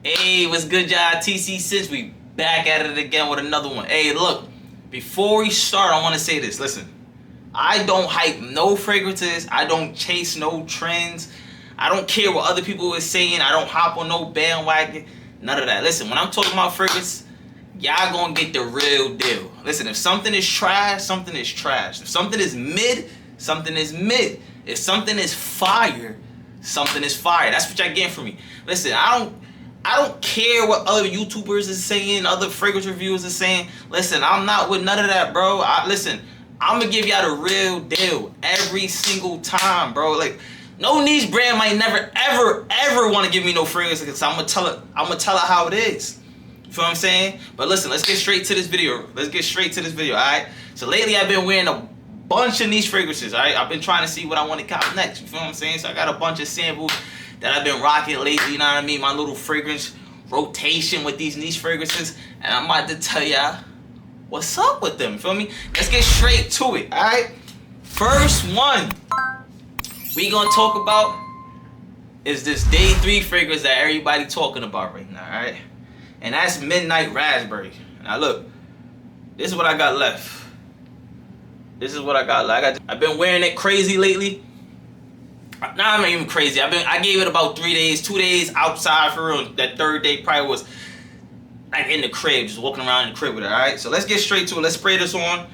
Hey, what's good, y'all? TC Since we back at it again with another one. Hey, look, before we start, I want to say this. Listen, I don't hype no fragrances. I don't chase no trends. I don't care what other people are saying. I don't hop on no bandwagon. None of that. Listen, when I'm talking about fragrance, y'all gonna get the real deal. Listen, if something is trash, something is trash. If something is mid, something is mid. If something is fire, something is fire. That's what y'all getting from me. Listen, I don't care what other YouTubers is saying, other fragrance reviewers are saying. Listen, I'm not with none of that, bro. Listen, I'm gonna give y'all the real deal every single time, bro. Like, no niche brand might never, ever want to give me no fragrance because I'm gonna tell her how it is. You feel what I'm saying? But listen, let's get straight to this video. Alright? So lately I've been wearing a bunch of niche fragrances, alright? I've been trying to see what I want to cop next. You feel what I'm saying? So I got a bunch of samples that I've been rocking lately, you know what I mean? My little fragrance rotation with these niche fragrances. And I'm about to tell y'all what's up with them, feel me? Let's get straight to it, alright? First one we gonna talk about is this Day 3 fragrance that everybody talking about right now, alright? And that's Midnight Raspberry. Now look, this is what I got left. I've been wearing it crazy lately. Nah, I'm not even crazy. I gave it about 3 days, 2 days outside for real. That third day probably was like in the crib, just walking around in the crib with it, alright? So let's get straight to it. Let's spray this on.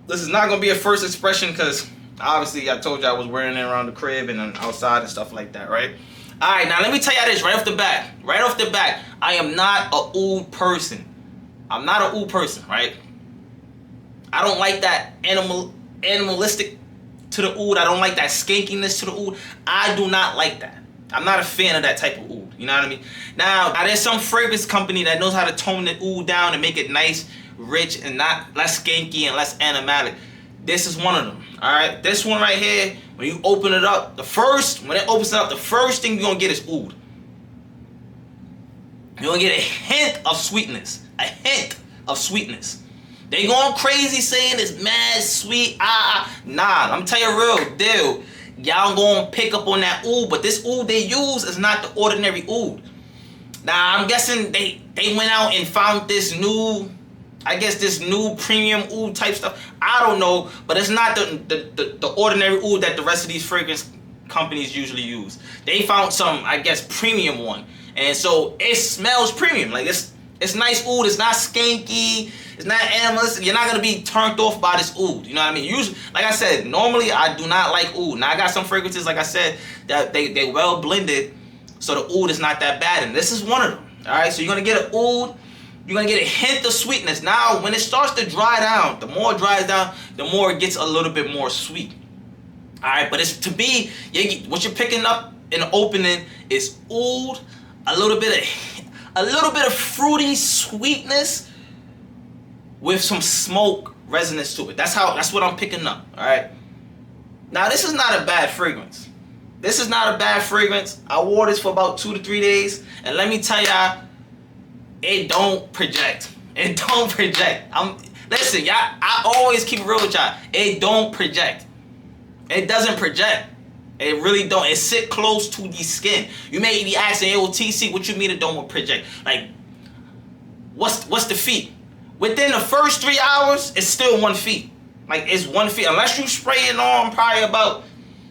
This is not gonna be a first expression because obviously I told you I was wearing it around the crib and then outside and stuff like that, right? Alright, now let me tell y'all this right off the bat. I am not a oud person. I'm not an oud person, right? I don't like that animalistic to the oud. I don't like that skankiness to the oud. I do not like that. I'm not a fan of that type of oud. You know what I mean? Now there's some fragrance company that knows how to tone the oud down and make it nice, rich, and not less skanky and less animatic. This is one of them. Alright? This one right here, when you open it up, the first thing you're gonna get is oud. You're gonna get a hint of sweetness. They going crazy saying it's mad sweet. Nah, I'm tell you a real deal. Y'all gonna pick up on that oud, but this oud they use is not the ordinary oud. Now I'm guessing they went out and found this new, this new premium oud type stuff. I don't know, but it's not the ordinary oud that the rest of these fragrance companies usually use. They found some, premium one, and so it smells premium. Like it's nice oud. It's not skanky. It's not animalistic. You're not gonna be turned off by this oud. You know what I mean? Usually, like I said, normally I do not like oud. Now I got some fragrances, like I said, that they well blended, so the oud is not that bad, and this is one of them. All right, so you're gonna get an oud. You're gonna get a hint of sweetness. Now, when it starts to dry down, the more it dries down, the more it gets a little bit more sweet. All right, but what you're picking up in the opening is oud, a little bit of fruity sweetness with some smoke resonance to it. That's what I'm picking up. All right. Now this is not a bad fragrance. I wore this for about 2 to 3 days, and let me tell y'all, it don't project. Listen, y'all. I always keep it real with y'all. It don't project. It doesn't project. It really don't. It sit close to the skin. You may be asking, "Yo, TC, what you mean it don't project? Like, what's the feet?" Within the first 3 hours, it's still 1 feet. Like, it's 1 feet. Unless you spray it on probably about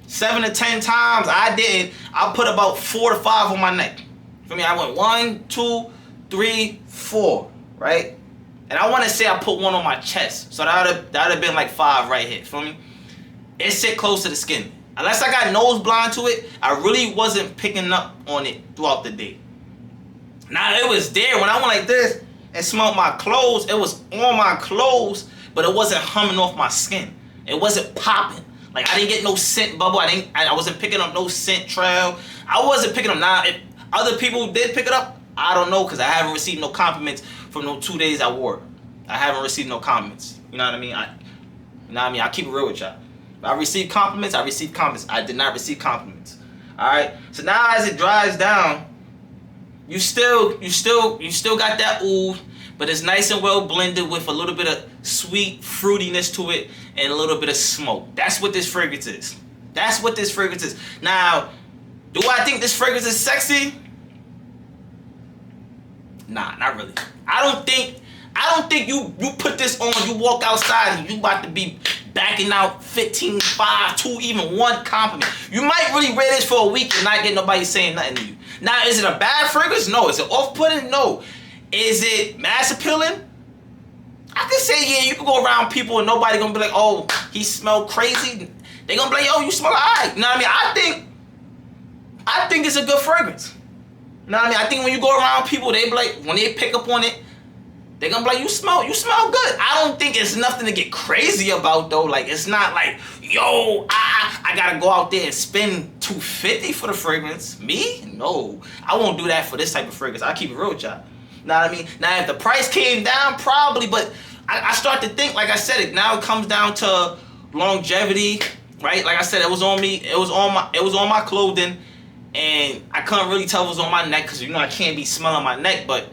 7 to 10 times. I didn't. I put about 4 to 5 on my neck. For me, I went 1, 2, 3, 4, right? And I want to say I put 1 on my chest. So that would have been like 5 right here. Feel me? It sit close to the skin. Unless I got nose blind to it, I really wasn't picking up on it throughout the day. Now, it was there when I went like this and smelled my clothes. It was on my clothes, but it wasn't humming off my skin. It wasn't popping. Like, I didn't get no scent bubble. I wasn't picking up no scent trail. I wasn't picking up. Now, if other people did pick it up, I don't know, because I haven't received no compliments from no 2 days I wore it. I haven't received no comments. You know what I mean? I keep it real with y'all. If I received compliments, I received compliments. I did not receive compliments. Alright? So now as it dries down, you still got that oud, but it's nice and well blended with a little bit of sweet fruitiness to it and a little bit of smoke. That's what this fragrance is. Now, do I think this fragrance is sexy? Nah, not really. I don't think you put this on, you walk outside and you about to be backing out 15, 5, 2, even 1 compliment. You might really wear this for a week and not get nobody saying nothing to you. Now, is it a bad fragrance? No. Is it off-putting? No. Is it mass appealing? I can say, yeah, you can go around people and nobody gonna be like, oh, he smell crazy. They gonna be like, yo, you smell alright. You know what I mean? I think it's a good fragrance. You know what I mean? I think when you go around people, they be like, when they pick up on it, they gonna be like, you smell good. I don't think it's nothing to get crazy about though. Like, it's not like, yo, I gotta go out there and spend $250 for the fragrance. Me? No. I won't do that for this type of fragrance. I'll keep it real with y'all. Know what I mean? Now, if the price came down, probably, but I start to think, like I said, it now comes down to longevity, right? Like I said, it was on me, it was on my clothing, and I couldn't really tell it was on my neck because, you know, I can't be smelling my neck, but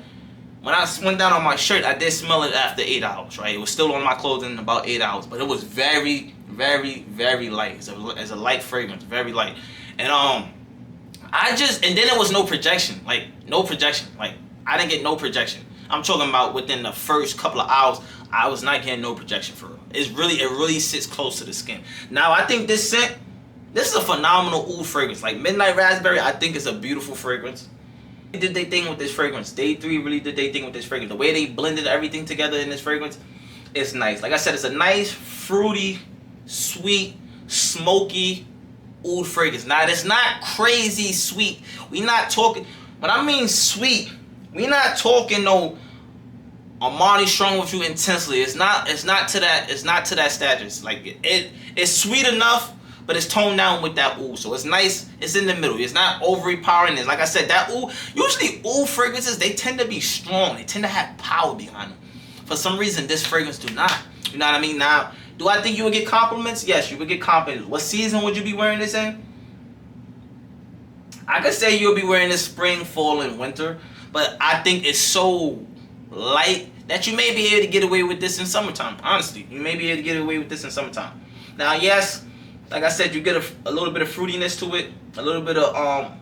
when I went down on my shirt, I did smell it after 8 hours, right? It was still on my clothing about 8 hours, but it was very, very, very light. It's a light fragrance, very light. And and then there was no projection, like I didn't get no projection. I'm talking about within the first couple of hours, I was not getting no projection for real. It really sits close to the skin. Now, I think this scent, this is a phenomenal oud fragrance. Like Midnight Raspberry, I think it's a beautiful fragrance. They did their thing with this fragrance. Day 3 really did their thing with this fragrance. The way they blended everything together in this fragrance, it's nice. Like I said, it's a nice, fruity, sweet, smoky oud fragrance. Now, it's not crazy sweet. We not talking, when I mean sweet, we not talking no Armani strong with you intensely. It's not to that status. Like it's sweet enough, but it's toned down with that oud. So it's nice. It's in the middle. It's not overpowering. It's like I said, that oud. Usually oud fragrances, they tend to be strong. They tend to have power behind them. For some reason, this fragrance do not. You know what I mean? Now, do I think you would get compliments? Yes, you would get compliments. What season would you be wearing this in? I could say you'll be wearing this spring, fall, and winter. But I think it's so light that you may be able to get away with this in summertime. Honestly, you may be able to get away with this in summertime. Now, yes, like I said, you get a little bit of fruitiness to it, a little bit of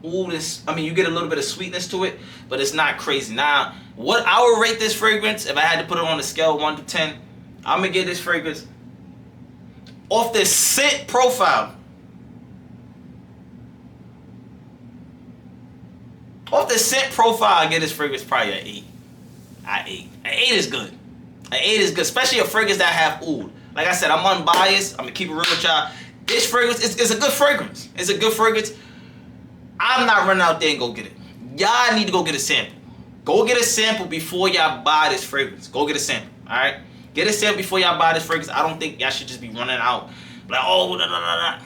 you get a little bit of sweetness to it, but it's not crazy. Now, what I would rate this fragrance, if I had to put it on a scale of 1 to 10, I'm gonna get this fragrance off the scent profile. Off the scent profile, I get this fragrance probably an 8. An 8 is good. An 8 is good, especially a fragrance that have oud. Like I said, I'm unbiased. I'm gonna keep it real with y'all. This fragrance is a good fragrance. It's a good fragrance. I'm not running out there and go get it. Y'all need to go get a sample. Go get a sample before y'all buy this fragrance. Go get a sample. All right. Get a sample before y'all buy this fragrance. I don't think y'all should just be running out like, oh, nah.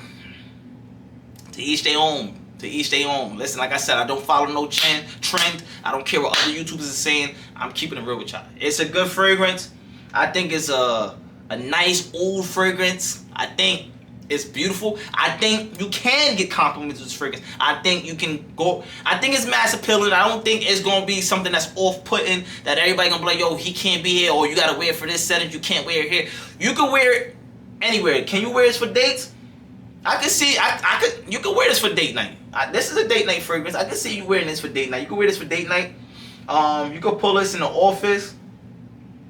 To each their own. To each their own. Listen, like I said, I don't follow no trend. I don't care what other YouTubers are saying. I'm keeping it real with y'all. It's a good fragrance. I think it's a nice oud fragrance. I think it's beautiful. I think you can get compliments with this fragrance. I think you can go. I think it's mass appealing. I don't think it's gonna be something that's off-putting that everybody gonna be like, yo, he can't be here, or you gotta wear it for this setting. You can't wear it here. You can wear it anywhere. Can you wear this for dates? I can see. You can wear this for date night. This is a date night fragrance. I can see you wearing this for date night. You can wear this for date night. You can pull this in the office.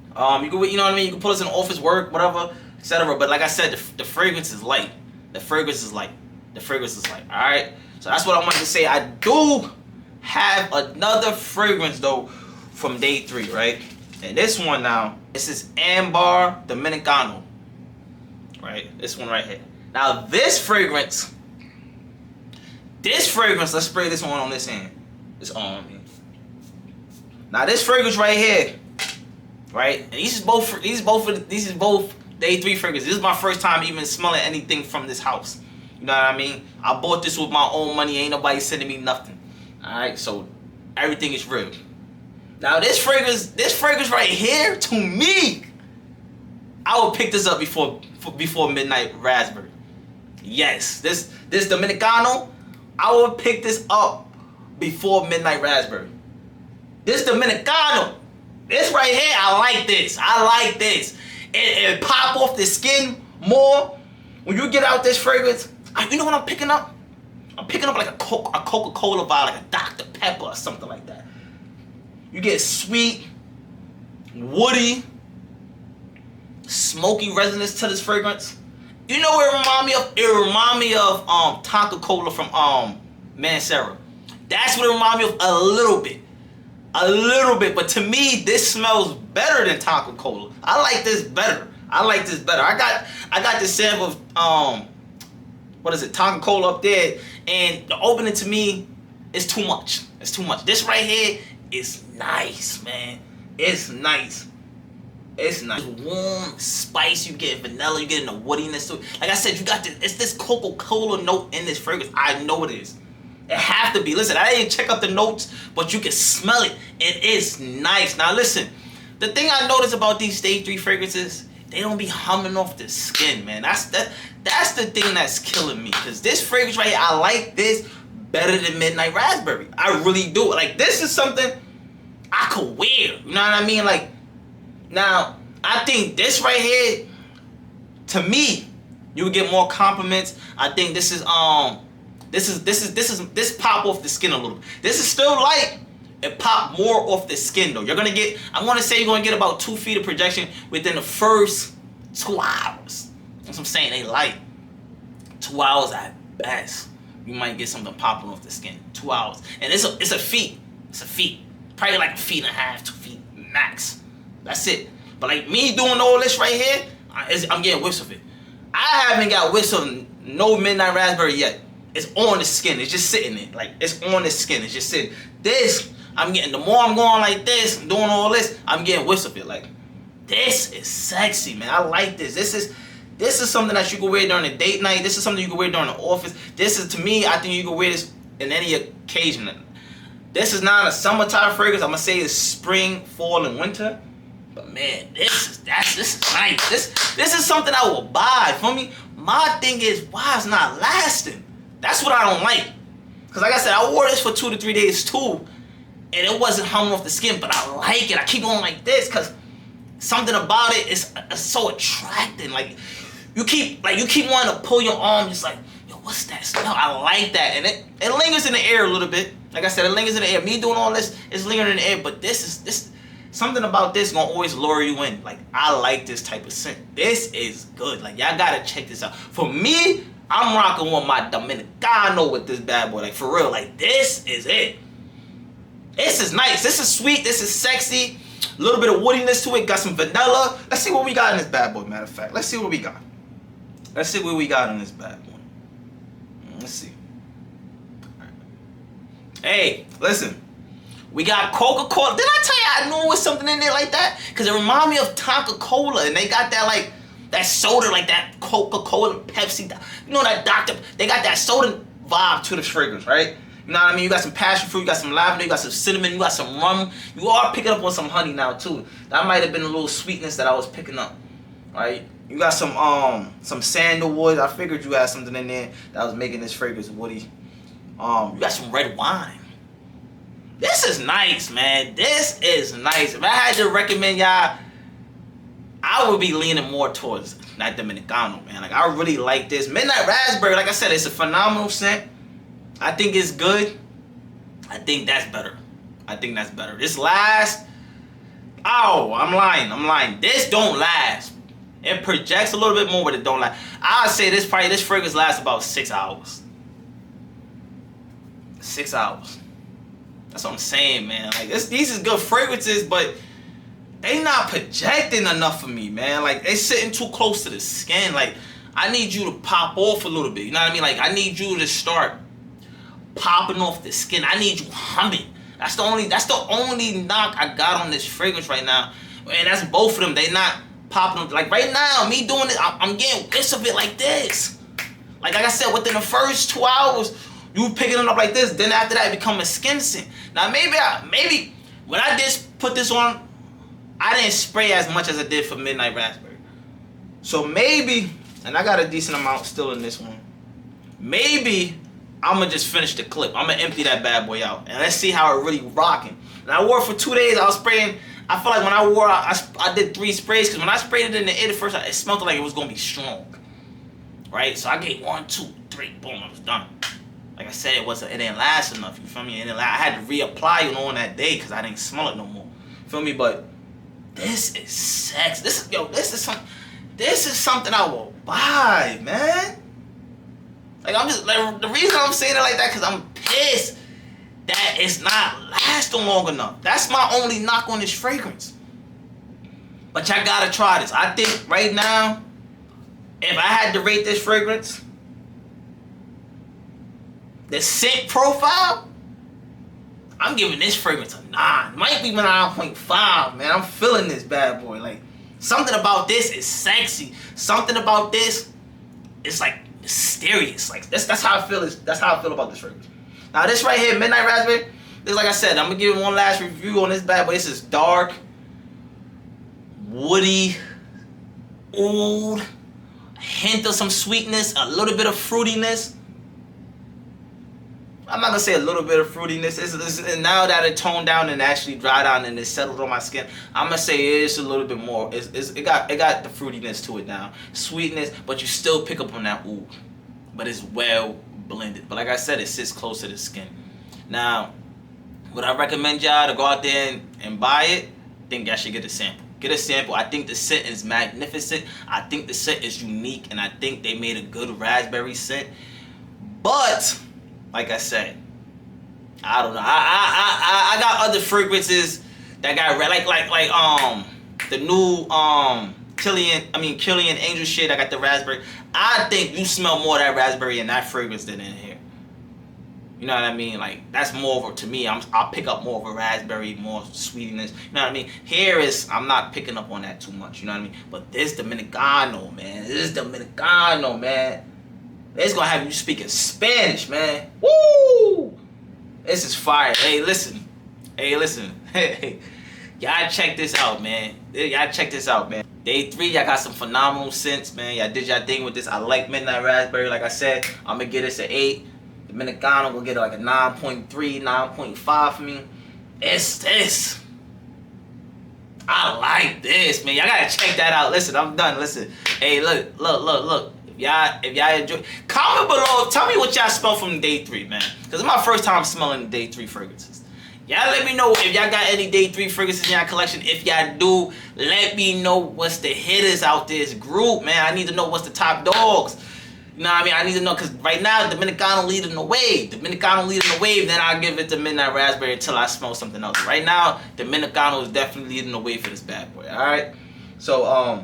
You know what I mean. You can pull this in the office, work, whatever, etc. But like I said, the fragrance is light. The fragrance is light. The fragrance is light. All right. So that's what I wanted to say. I do have another fragrance though from day 3, right? And this one now, this is Ambar Dominicano. Right. This one right here. Now this fragrance, let's spray this one on this hand. It's on me. Now this fragrance right here, right? And these is both day 3 fragrances. This is my first time even smelling anything from this house. You know what I mean? I bought this with my own money. Ain't nobody sending me nothing. All right, so everything is real. Now this fragrance right here, to me, I would pick this up before Midnight Raspberry. Yes, this Dominicano, I would pick this up before Midnight Raspberry. This Dominicano, this right here, I like this. It pop off the skin more. When you get out this fragrance, you know what I'm picking up? I'm picking up like a Coca-Cola vibe, like a Dr. Pepper or something like that. You get sweet, woody, smoky resonance to this fragrance. You know what it remind me of? It remind me of Tonka Cola from Mancera. That's what it remind me of a little bit. A little bit. But to me, this smells better than Tonka Cola. I like this better. I like this better. I got the sample of what is it, Tonka Cola up there, and the opening to me is too much. It's too much. This right here is nice, man. It's nice. It's nice. Warm spice. You get vanilla. You get in the woodiness to it. Like I said, you got this. It's this Coca-Cola note in this fragrance. I know it is. It have to be. Listen, I didn't check out the notes, but you can smell it. It is nice. Now listen, the thing I notice about these Stage 3 fragrances, they don't be humming off the skin, man. That's the thing that's killing me. Cause this fragrance right here, I like this better than Midnight Raspberry. I really do. Like, this is something I could wear. You know what I mean? Like, now I think this right here, to me, you would get more compliments. I think this is this pop off the skin a little bit. This is still light. It pop more off the skin though. You're gonna get, I want to say you're gonna get about 2 feet of projection within the first 2 hours. That's what I'm saying. They light. 2 hours at best. You might get something popping off the skin. 2 hours, and it's a feet. It's a feet. Probably like 1.5 feet, 2 feet max. That's it. But like me doing all this right here, I'm getting whiffs of it. I haven't got whiffs of no Midnight Raspberry yet. It's on the skin. It's just sitting there. Like, it's on the skin. It's just sitting. This, I'm getting, the more I'm going like this, doing all this, I'm getting whiffs of it. Like, this is sexy, man. I like this. This is something that you can wear during a date night. This is something you can wear during the office. This is, to me, I think you can wear this in any occasion. This is not a summertime fragrance. I'm gonna say it's spring, fall, and winter. But man, this is nice. This is something I will buy. For me, my thing is, why it's not lasting? That's what I don't like. Cause like I said, I wore this for 2 to 3 days too, and it wasn't humming off the skin. But I like it. I keep going like this cause something about it is so attracting. Like you keep wanting to pull your arm, just like, yo, what's that smell? I like that, and it lingers in the air a little bit. Like I said, it lingers in the air. Me doing all this, it's lingering in the air. But this something about this gonna always lure you in. Like, I like this type of scent. This is good. Like, y'all gotta check this out. For me, I'm rocking with my Dominicano with this bad boy. Like, for real. Like, this is it. This is nice. This is sweet. This is sexy. A little bit of woodiness to it. Got some vanilla. Let's see what we got in this bad boy, matter of fact. Let's see what we got. Let's see what we got in this bad boy. Let's see. Hey, listen. We got Coca-Cola. Did I tell you I knew it was something in there like that? Because it reminded me of Tonka Cola. And they got that, like, that soda, like that Coca-Cola, Pepsi. You know that Dr. They got that soda vibe to the fragrance, right? You know what I mean? You got some passion fruit, you got some lavender, you got some cinnamon, you got some rum. You are picking up on some honey now, too. That might have been a little sweetness that I was picking up, right? You got some sandalwood. I figured you had something in there that was making this fragrance woody. You got some red wine. This is nice, man. This is nice. If I had to recommend y'all, I would be leaning more towards that Dominicano, man. Like, I really like this. Midnight Raspberry, like I said, it's a phenomenal scent. I think it's good. I think that's better. I think that's better. This last, oh, I'm lying. This don't last. It projects a little bit more, but it don't last. I'd say this fragrance lasts about 6 hours. 6 hours. That's what I'm saying, man. Like, these is good fragrances, but they not projecting enough for me, man. Like, they sitting too close to the skin. Like, I need you to pop off a little bit. You know what I mean? Like, I need you to start popping off the skin. I need you humming. That's the only knock I got on this fragrance right now. And that's both of them. They not popping. Like, right now, me doing it, I'm getting bits of it like this. Like I said, within the first 2 hours, you picking it up like this. Then after that, it become a skin scent. Now, maybe when I did put this on, I didn't spray as much as I did for Midnight Raspberry. So maybe, and I got a decent amount still in this one. Maybe I'm going to just finish the clip. I'm going to empty that bad boy out. And let's see how it really rocking. And I wore it for 2 days. I was spraying. I feel like when I wore it, I did 3 sprays. Because when I sprayed it in the air the first time, it smelled like it was going to be strong. Right? So I gave 1, 2, 3. Boom. I was done. Like I said, it didn't last enough. You feel me? I had to reapply it on that day because I didn't smell it no more. You feel me? But this is sex. This is something I will buy, man. Like the reason I'm saying it like that because I'm pissed that it's not lasting long enough. That's my only knock on this fragrance. But y'all gotta try this. I think right now, if I had to rate this fragrance, the scent profile, I'm giving this fragrance a 9. Might be 9.5, man. I'm feeling this bad boy. Like, something about this is sexy. Something about this is like mysterious. Like that's how I feel. That's how I feel about this fragrance. Now this right here, Midnight Raspberry. This, like I said, I'm gonna give it one last review on this bad boy. This is dark, woody, oud, a hint of some sweetness, a little bit of fruitiness. I'm not gonna say a little bit of fruitiness. And now that it toned down and actually dried down and it settled on my skin, I'm gonna say it's a little bit more. It got the fruitiness to it now, sweetness, but you still pick up on that oud. But it's well blended. But like I said, it sits close to the skin. Now, would I recommend y'all to go out there and buy it? I think y'all should get a sample. Get a sample. I think the scent is magnificent. I think the scent is unique, and I think they made a good raspberry scent. But like I said, I don't know. I got other fragrances that got like the new Killian Angel shit. I got the raspberry. I think you smell more of that raspberry in that fragrance than in here. You know what I mean? Like that's more of a, to me. I'll pick up more of a raspberry, more sweetness. You know what I mean? Here is I'm not picking up on that too much. You know what I mean? But this Dominicano, man. It's gonna have you speaking Spanish, man. Woo! This is fire. Hey, listen. Hey, y'all check this out, man. Day 3, y'all got some phenomenal scents, man. Y'all did y'all thing with this. I like Midnight Raspberry. Like I said, I'm gonna get this an 8. Dominicano gonna get it like a 9.3, 9.5 for me. It's this. I like this, man. Y'all gotta check that out. Listen, I'm done. Listen. Hey, look. If y'all enjoy, comment below. Tell me what y'all smell from day 3, man. Cause it's my first time smelling day 3 fragrances. Y'all let me know if y'all got any day 3 fragrances in y'all collection. If y'all do, let me know what's the hitters out this group, man. I need to know what's the top dogs. You know what I mean? I need to know, because right now, Dominicano leading the wave. Then I'll give it to Midnight Raspberry until I smell something else. Right now, Dominicano is definitely leading the way for this bad boy, alright? So,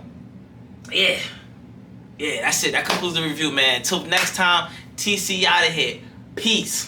yeah, that's it. That concludes the review, man. Until next time, TC out of here. Peace.